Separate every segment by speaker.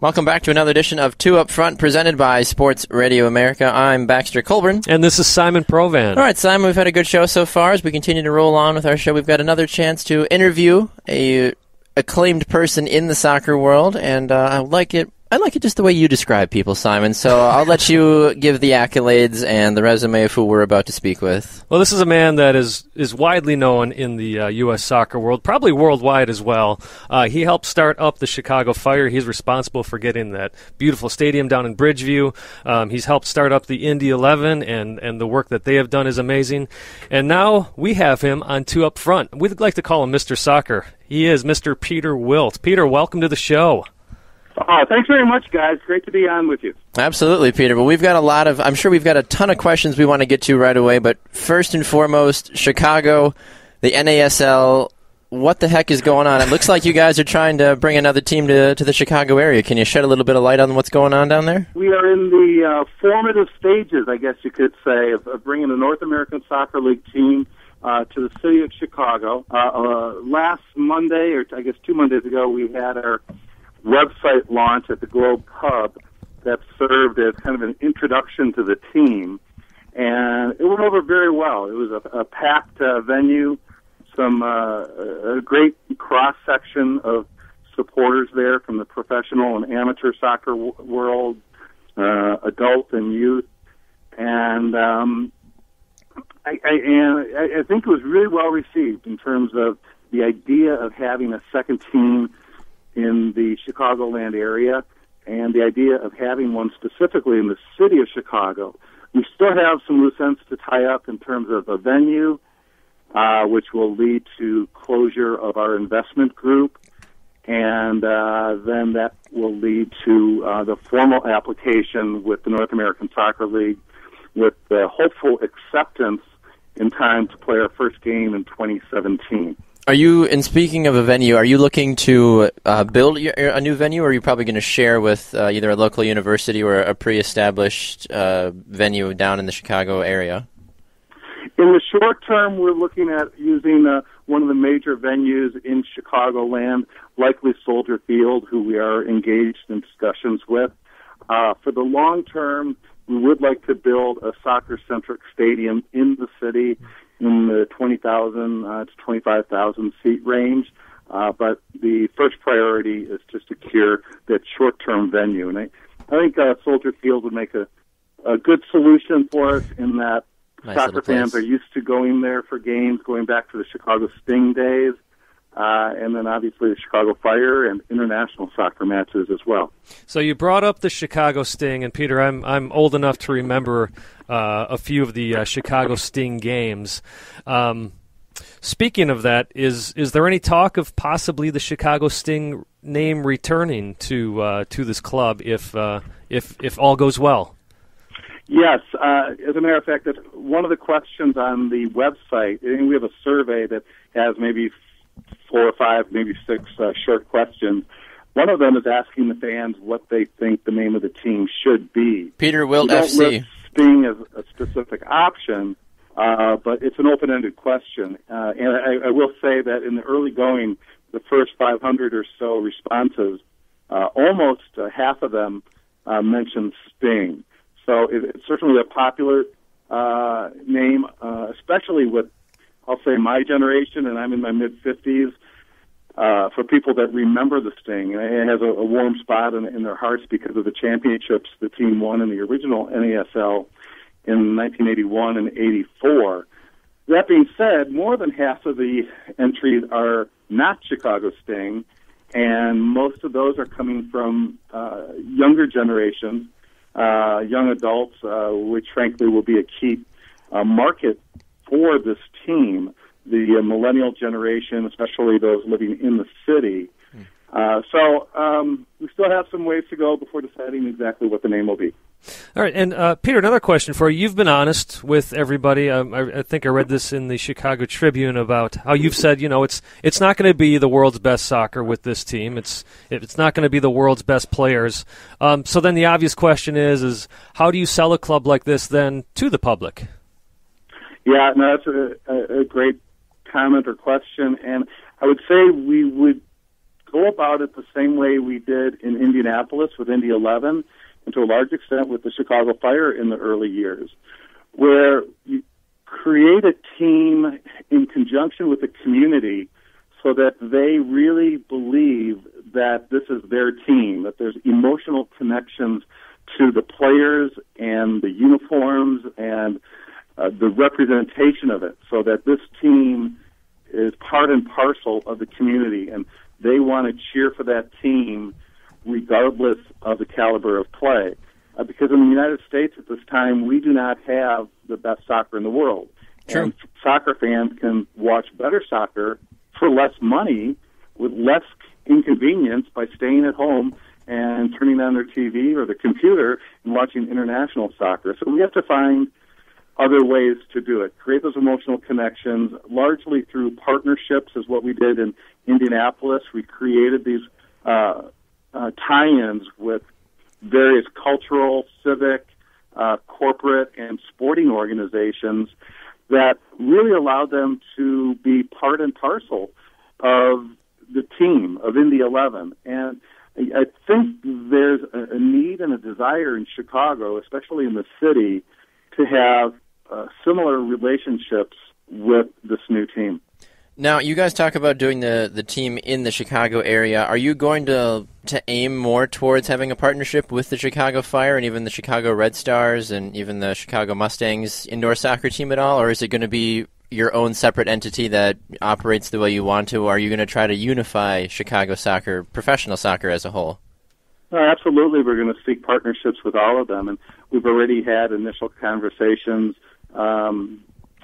Speaker 1: Welcome back to another edition of Two Up Front, presented by Sports Radio America. I'm Baxter Colburn.
Speaker 2: And this is Simon Provan.
Speaker 1: All right, Simon, we've had a good show so far. As we continue to roll on with our show, we've got another chance to interview a acclaimed person in the soccer world, and I like it just the way you describe people, Simon. So I'll let you give the accolades and the resume of who we're about to speak with.
Speaker 2: Well, this is a man that is widely known in the U.S. soccer world, probably worldwide as well. He helped start up the Chicago Fire. He's responsible for getting that beautiful stadium down in Bridgeview. He's helped start up the Indy 11, and the work that they have done is amazing. And now we have him on Two Up Front. We'd like to call him Mr. Soccer. He is Mr. Peter Wilt. Peter, welcome to the show.
Speaker 3: Thanks very much, guys. Great to be on with you.
Speaker 1: Absolutely, Peter. Well, I'm sure we've got a ton of questions we want to get to right away, but first and foremost, Chicago, the NASL, what the heck is going on? It looks like you guys are trying to bring another team to the Chicago area. Can you shed a little bit of light on what's going on down there?
Speaker 3: We are in the formative stages, I guess you could say, of bringing the North American Soccer League team to the city of Chicago. Last Monday, or I guess 2 Mondays ago, we had our website launch at the Globe Hub that served as kind of an introduction to the team, and it went over very well. It was a packed venue, a great cross-section of supporters there from the professional and amateur soccer world, adult and youth, and I think it was really well received in terms of the idea of having a second team in the Chicagoland area, and the idea of having one specifically in the city of Chicago. We still have some loose ends to tie up in terms of a venue, which will lead to closure of our investment group, and then that will lead to the formal application with the North American Soccer League, with the hopeful acceptance in time to play our first game in 2017.
Speaker 1: And speaking of a venue, are you looking to build a new venue, or are you probably going to share with either a local university or a pre-established venue down in the Chicago area?
Speaker 3: In the short term, we're looking at using one of the major venues in Chicagoland, likely Soldier Field, who we are engaged in discussions with. For the long term, we would like to build a soccer-centric stadium in the city, in the 20,000 to 25,000 seat range, but the first priority is to secure that short-term venue. And I think Soldier Field would make a good solution for us in that soccer fans are used to going there for games, going back to the Chicago Sting days, and then obviously the Chicago Fire and international soccer matches as well.
Speaker 2: So you brought up the Chicago Sting, and Peter, I'm old enough to remember a few of the Chicago Sting games. Speaking of that, is there any talk of possibly the Chicago Sting name returning to this club if all goes well?
Speaker 3: Yes. As a matter of fact, that's one of the questions on the website. And we have a survey that has maybe 4 or 5, maybe 6 short questions. One of them is asking the fans what they think the name of the team should be.
Speaker 1: Peter Wilt FC.
Speaker 3: List Sting as a specific option, but it's an open-ended question. And I will say that in the early going, the first 500 or so responses, almost half of them mentioned Sting. So it's certainly a popular name, especially with, I'll say, my generation, and I'm in my mid-50s, for people that remember the Sting. It has a warm spot in their hearts because of the championships the team won in the original NASL in 1981 and 84. That being said, more than half of the entries are not Chicago Sting, and most of those are coming from younger generations, young adults, which frankly will be a key market for this team, the millennial generation, especially those living in the city. So we still have some ways to go before deciding exactly what the name will be.
Speaker 2: All right, and Peter, another question for you. You've been honest with everybody. I think I read this in the Chicago Tribune about how you've said, it's not going to be the world's best soccer with this team. It's not going to be the world's best players. So then the obvious question is how do you sell a club like this then to the public?
Speaker 3: Yeah, no, that's a great comment or question, and I would say we would go about it the same way we did in Indianapolis with Indy 11, and to a large extent with the Chicago Fire in the early years, where you create a team in conjunction with the community so that they really believe that this is their team, that there's emotional connections to the players and the uniforms and the representation of it, so that this team is part and parcel of the community, and they want to cheer for that team regardless of the caliber of play. Because in the United States at this time, we do not have the best soccer in the world.
Speaker 1: True.
Speaker 3: And soccer fans can watch better soccer for less money with less inconvenience by staying at home and turning on their TV or the computer and watching international soccer. So we have to find other ways to do it, create those emotional connections, largely through partnerships is what we did in Indianapolis. We created these tie-ins with various cultural, civic, corporate, and sporting organizations that really allowed them to be part and parcel of the team of Indy 11. And I think there's a need and a desire in Chicago, especially in the city, to have similar relationships with this new team.
Speaker 1: Now, you guys talk about doing the team in the Chicago area. Are you going to aim more towards having a partnership with the Chicago Fire and even the Chicago Red Stars and even the Chicago Mustangs indoor soccer team at all? Or is it going to be your own separate entity that operates the way you want to? Or are you going to try to unify Chicago soccer, professional soccer as a whole?
Speaker 3: Absolutely, we're going to seek partnerships with all of them. And we've already had initial conversations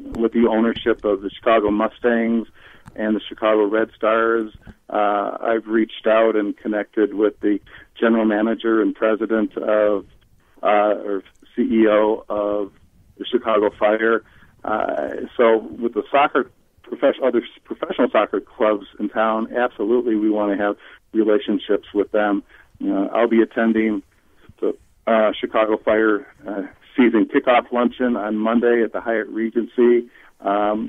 Speaker 3: with the ownership of the Chicago Mustangs and the Chicago Red Stars. I've reached out and connected with the general manager and president of, or CEO of the Chicago Fire. So with the other professional soccer clubs in town, absolutely we want to have relationships with them. I'll be attending the Chicago Fire season kickoff luncheon on Monday at the Hyatt Regency,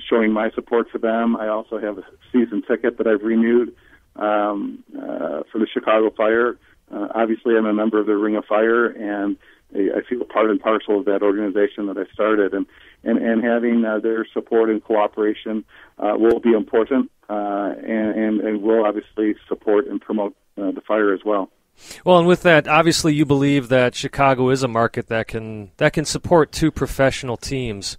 Speaker 3: showing my support for them. I also have a season ticket that I've renewed for the Chicago Fire. Obviously, I'm a member of the Ring of Fire, and I feel part and parcel of that organization that I started. And having their support and cooperation will be important, and will obviously support and promote the Fire as well.
Speaker 2: Well, and with that, obviously you believe that Chicago is a market that can support two professional teams.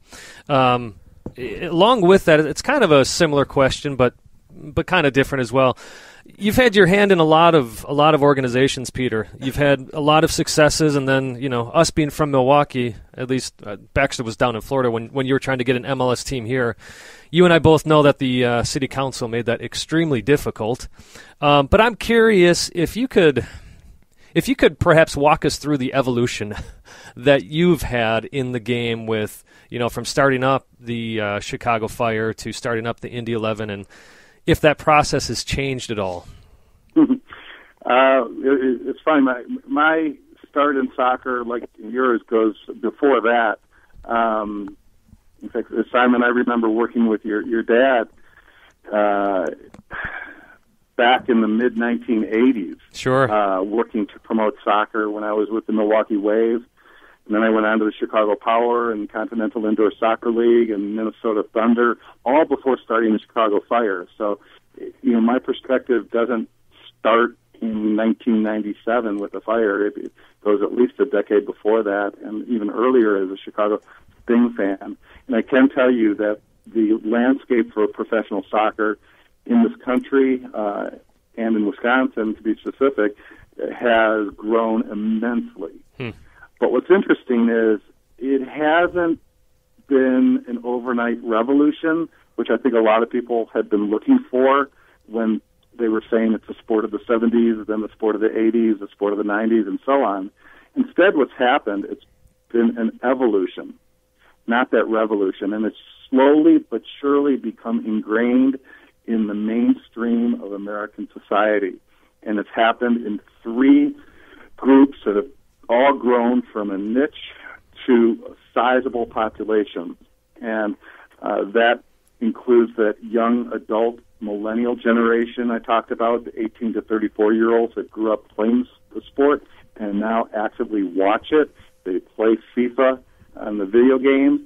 Speaker 2: Along with that, it's kind of a similar question, but kind of different as well. You've had your hand in a lot of organizations, Peter. You've had a lot of successes, and then us being from Milwaukee, at least Baxter was down in Florida when you were trying to get an MLS team here. You and I both know that the city council made that extremely difficult. But I'm curious if you could perhaps walk us through the evolution that you've had in the game with, from starting up the Chicago Fire to starting up the Indy 11, and if that process has changed at all.
Speaker 3: It's funny. My start in soccer, like yours, goes before that. In fact, Simon, I remember working with your dad back in the mid-1980s.
Speaker 2: Sure.
Speaker 3: Working to promote soccer when I was with the Milwaukee Wave. And then I went on to the Chicago Power and Continental Indoor Soccer League and Minnesota Thunder, all before starting the Chicago Fire. So, my perspective doesn't start in 1997 with the Fire. It goes at least a decade before that, and even earlier as a Chicago Sting fan. And I can tell you that the landscape for professional soccer in this country and in Wisconsin, to be specific, has grown immensely. But what's interesting is it hasn't been an overnight revolution, which I think a lot of people had been looking for when they were saying it's the sport of the 70s, then the sport of the 80s, the sport of the 90s, and so on. Instead, what's happened, it's been an evolution, not that revolution. And it's slowly but surely become ingrained in the mainstream of American society. And it's happened in three groups that have all grown from a niche to a sizable population. And that includes that young adult millennial generation I talked about, the 18 to 34-year-olds that grew up playing the sport and now actively watch it. They play FIFA and the video games.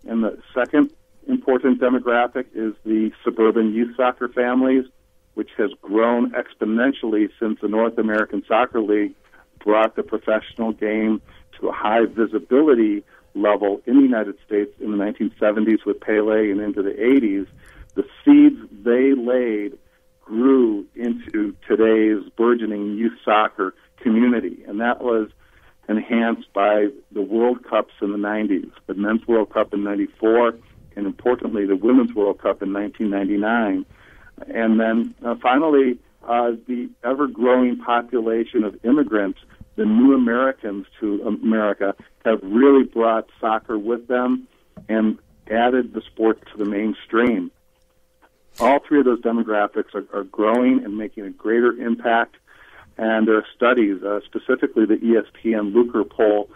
Speaker 3: And the second important demographic is the suburban youth soccer families, which has grown exponentially since the North American Soccer League brought the professional game to a high visibility level in the United States in the 1970s with Pele and into the 80s. The seeds they laid grew into today's burgeoning youth soccer community, and that was enhanced by the World Cups in the 90s, the Men's World Cup in 94, and importantly, the Women's World Cup in 1999. And then finally, the ever-growing population of immigrants, the new Americans to America, have really brought soccer with them and added the sport to the mainstream. All three of those demographics are growing and making a greater impact. And there are studies, specifically the ESPN Lucre poll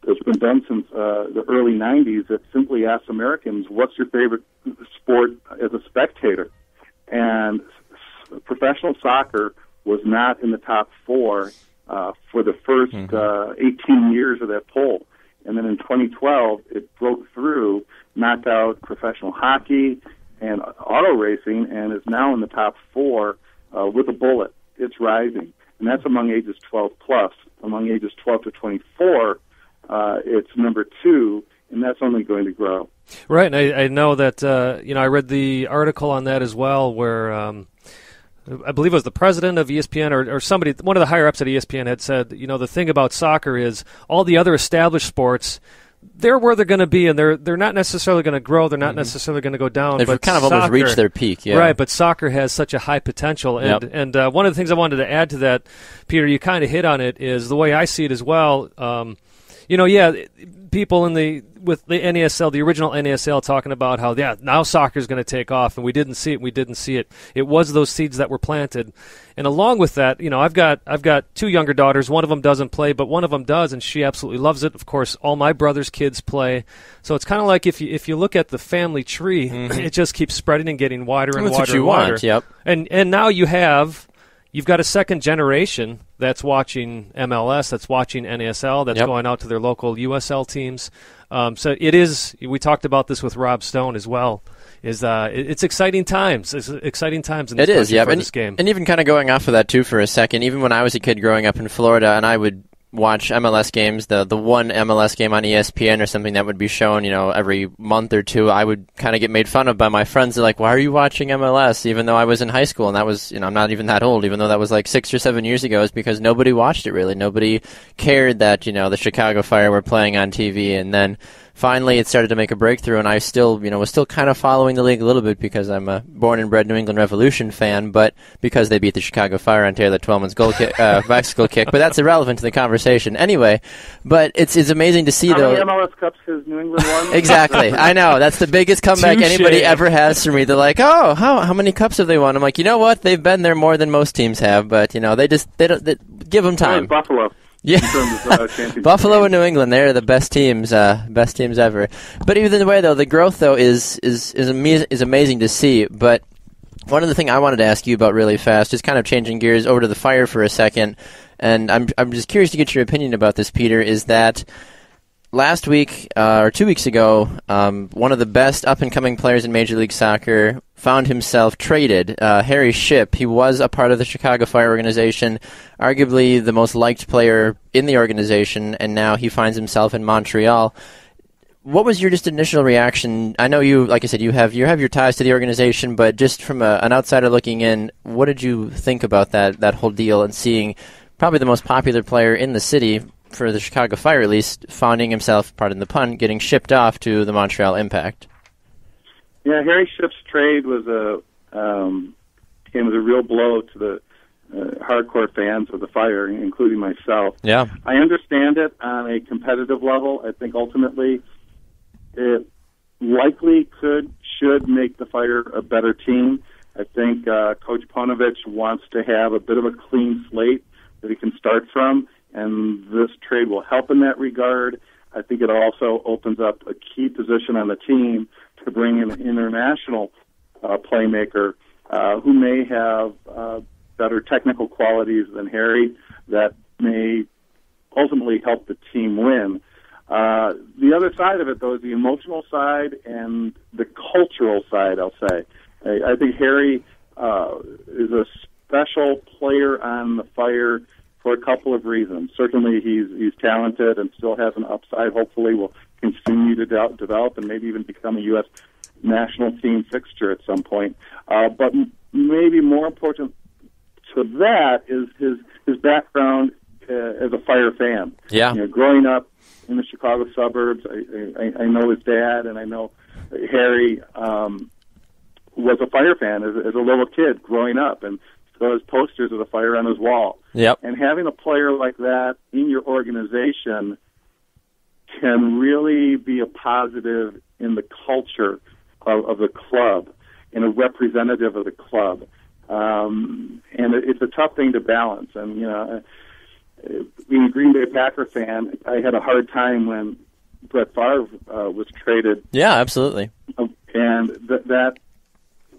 Speaker 3: that's been done since the early 90s, that simply asks Americans, what's your favorite sport as a spectator? And professional soccer was not in the top four for the first 18 years of that poll. And then in 2012, it broke through, knocked out professional hockey and auto racing, and is now in the top four with a bullet. It's rising. And that's among ages 12 plus. Among ages 12 to 24, it's number 2, and that's only going to grow.
Speaker 2: Right, and I know that, I read the article on that as well where I believe it was the president of ESPN or somebody, one of the higher-ups at ESPN had said, the thing about soccer is all the other established sports, they're where they're going to be, and they're not necessarily going to grow. They're not necessarily going to go down.
Speaker 1: They've kind of almost reached their peak, yeah.
Speaker 2: Right, but soccer has such a high potential. And one of the things I wanted to add to that, Peter, you kind of hit on it, is the way I see it as well. People with the NASL, the original NASL, talking about how, now soccer is going to take off, and we didn't see it. It was those seeds that were planted. And along with that, I've got 2 younger daughters. One of them doesn't play, but one of them does, and she absolutely loves it. Of course, all my brother's kids play. So it's kind of like if you look at the family tree, it just keeps spreading and getting wider and wider.
Speaker 1: That's what you
Speaker 2: want,
Speaker 1: want, yep.
Speaker 2: And now you've got a second generation that's watching MLS, that's watching NASL, that's going out to their local USL teams. So it is. We talked about this with Rob Stone as well. It's exciting times. It's exciting times in this country for this game.
Speaker 1: And even kind of going off of that too for a second. Even when I was a kid growing up in Florida, and I would watch MLS games, the one MLS game on ESPN or something that would be shown, every month or two, I would kind of get made fun of by my friends. They're like, why are you watching MLS? Even though I was in high school, and that was, I'm not even that old, even though that was like 6 or 7 years ago, is because nobody watched it really. Nobody cared that, the Chicago Fire were playing on TV. And then finally it started to make a breakthrough, and I still, was still kind of following the league a little bit because I'm a born and bred New England Revolution fan, but because they beat the Chicago Fire on Taylor Twellman's bicycle kick. But that's irrelevant to the conversation. Anyway, but it's amazing to see,
Speaker 3: How
Speaker 1: though.
Speaker 3: many MLS Cups has New England won?
Speaker 1: Exactly. I know. That's the biggest comeback anybody ever has for me. They're like, oh, how many cups have they won? I'm like, you know what? They've been there more than most teams have, but, they give them time.
Speaker 3: Buffalo.
Speaker 1: Yeah, Buffalo and New England, they're the best teams ever. But either way, though, the growth though is amazing to see. But one of the things I wanted to ask you about really fast, just kind of changing gears over to the Fire for a second, and I'm just curious to get your opinion about this, Peter. Is that last week or 2 weeks ago, one of the best up-and-coming players in Major League Soccer found himself traded. Harry Shipp, he was a part of the Chicago Fire organization, arguably the most liked player in the organization, and now he finds himself in Montreal. What was your just initial reaction? I know you, like I said, you have your ties to the organization, but just from an outsider looking in, what did you think about that whole deal and seeing probably the most popular player in the city, for the Chicago Fire at least, finding himself, pardon the pun, getting shipped off to the Montreal Impact?
Speaker 3: Yeah, Harry Shipp's trade came as a real blow to the hardcore fans of the Fire, including myself.
Speaker 1: Yeah,
Speaker 3: I understand it on a competitive level. I think ultimately it likely should make the Fire a better team. I think Coach Paunovic wants to have a bit of a clean slate that he can start from, and this trade will help in that regard. I think it also opens up a key position on the team to bring in an international playmaker who may have better technical qualities than Harry that may ultimately help the team win. The other side of it, though, is the emotional side and the cultural side, I'll say. I think Harry is a special player on the Fire for a couple of reasons. Certainly, he's talented and still has an upside. Hopefully, will continue to develop and maybe even become a U.S. national team fixture at some point. But maybe more important to that is his background as a Fire fan.
Speaker 1: Yeah.
Speaker 3: Growing up in the Chicago suburbs, I know his dad, and I know Harry was a Fire fan as a little kid growing up, and still has posters of the Fire on his wall.
Speaker 1: Yep.
Speaker 3: And having a player like that in your organization can really be a positive in the culture of the club, and a representative of the club. And it's a tough thing to balance. And, being a Green Bay Packer fan, I had a hard time when Brett Favre was traded.
Speaker 1: Yeah, absolutely.
Speaker 3: And that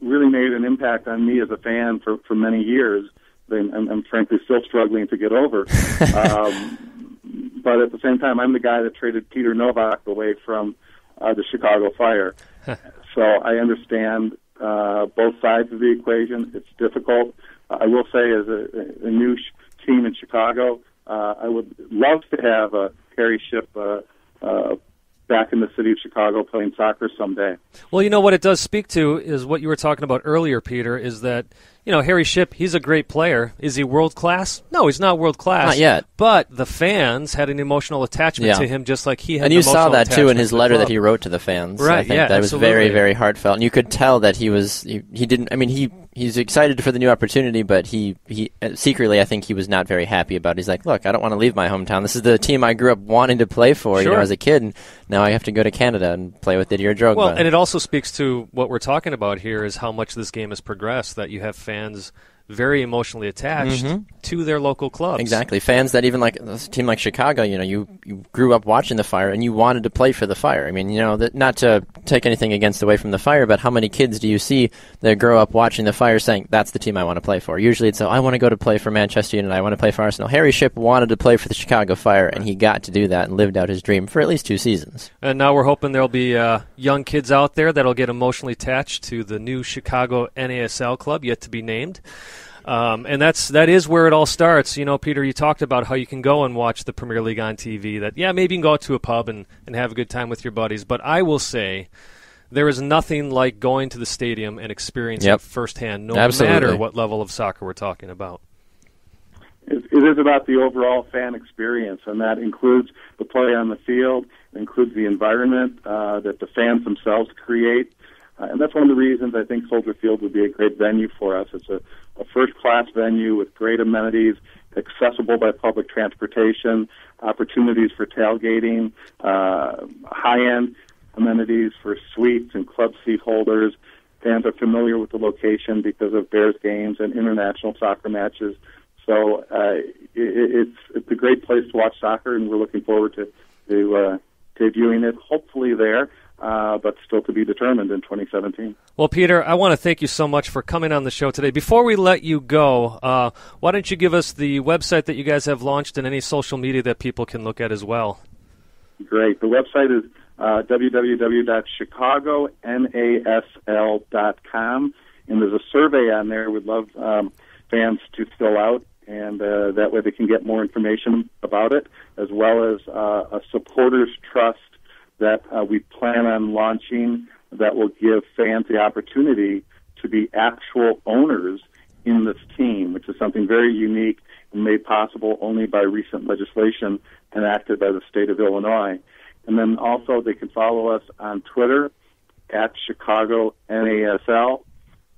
Speaker 3: really made an impact on me as a fan for many years. I'm frankly still struggling to get over. But at the same time, I'm the guy that traded Peter Novak away from the Chicago Fire. So I understand both sides of the equation. It's difficult. I will say, as a new team in Chicago, I would love to have Harry Shipp back in the city of Chicago playing soccer someday.
Speaker 2: Well, what it does speak to is what you were talking about earlier, Peter, is that, Harry Shipp, he's a great player. Is he world class? No, he's not world class.
Speaker 1: Not yet.
Speaker 2: But the fans had an emotional attachment to him, just like he had
Speaker 1: and
Speaker 2: an emotional
Speaker 1: you saw that, too, in his letter
Speaker 2: club.
Speaker 1: that he wrote to the fans.
Speaker 2: Right,
Speaker 1: I think that
Speaker 2: absolutely.
Speaker 1: was very, very heartfelt. And you could tell that he's excited for the new opportunity, but he secretly, I think he was not very happy about it. He's like, look, I don't want to leave my hometown. This is the team I grew up wanting to play for,
Speaker 2: Sure.
Speaker 1: as a kid, and now I have to go to Canada and play with Didier Drogba.
Speaker 2: Well, and it also speaks to what we're talking about here is how much this game has progressed, that you have fans very emotionally attached to their local clubs.
Speaker 1: Exactly. Fans that even like a team like Chicago, you grew up watching the Fire and you wanted to play for the Fire. I mean, not to take anything away from the Fire, but how many kids do you see that grow up watching the Fire saying, that's the team I want to play for? Usually it's, I want to go to play for Manchester United, I want to play for Arsenal. Harry Shipp wanted to play for the Chicago Fire, and he got to do that and lived out his dream for at least 2 seasons.
Speaker 2: And now we're hoping there'll be young kids out there that'll get emotionally attached to the new Chicago NASL club, yet to be named. And that is where it all starts. Peter, you talked about how you can go and watch the Premier League on TV. That, maybe you can go out to a pub and have a good time with your buddies. But I will say there is nothing like going to the stadium and experiencing it firsthand, no matter what level of soccer we're talking about.
Speaker 3: It is about the overall fan experience, and that includes the play on the field, it includes the environment that the fans themselves create. And that's one of the reasons I think Soldier Field would be a great venue for us. It's a first-class venue with great amenities, accessible by public transportation, opportunities for tailgating, high-end amenities for suites and club seat holders. Fans are familiar with the location because of Bears games and international soccer matches. So it's a great place to watch soccer, and we're looking forward to debuting it, hopefully there. But still to be determined in 2017.
Speaker 2: Well, Peter, I want to thank you so much for coming on the show today. Before we let you go, why don't you give us the website that you guys have launched and any social media that people can look at as well?
Speaker 3: Great. The website is www.chicagonasl.com, and there's a survey on there we'd love fans to fill out, and that way they can get more information about it, as well as a supporters trust that we plan on launching that will give fans the opportunity to be actual owners in this team, which is something very unique and made possible only by recent legislation enacted by the state of Illinois. And then also they can follow us on Twitter at Chicago NASL,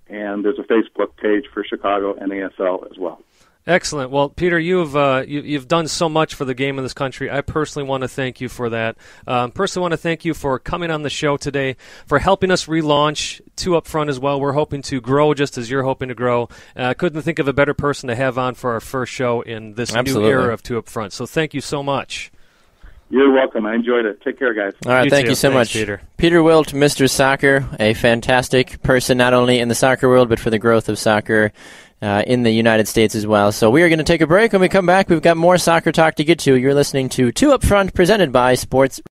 Speaker 3: and there's a Facebook page for Chicago NASL as well.
Speaker 2: Excellent. Well, Peter, you've done so much for the game in this country. I personally want to thank you for that. Personally want to thank you for coming on the show today, for helping us relaunch Two Up Front as well. We're hoping to grow just as you're hoping to grow. I couldn't think of a better person to have on for our first show in this new era of Two Up Front. So thank you so much.
Speaker 3: You're welcome. I enjoyed it. Take care, guys.
Speaker 1: All right, thank
Speaker 2: too.
Speaker 1: you so
Speaker 2: Thanks,
Speaker 1: much.
Speaker 2: Peter.
Speaker 1: Peter Wilt, Mr. Soccer, a fantastic person not only in the soccer world, but for the growth of soccer in the United States as well. So we are going to take a break. When we come back, we've got more soccer talk to get to. You're listening to Two Up Front, presented by Sports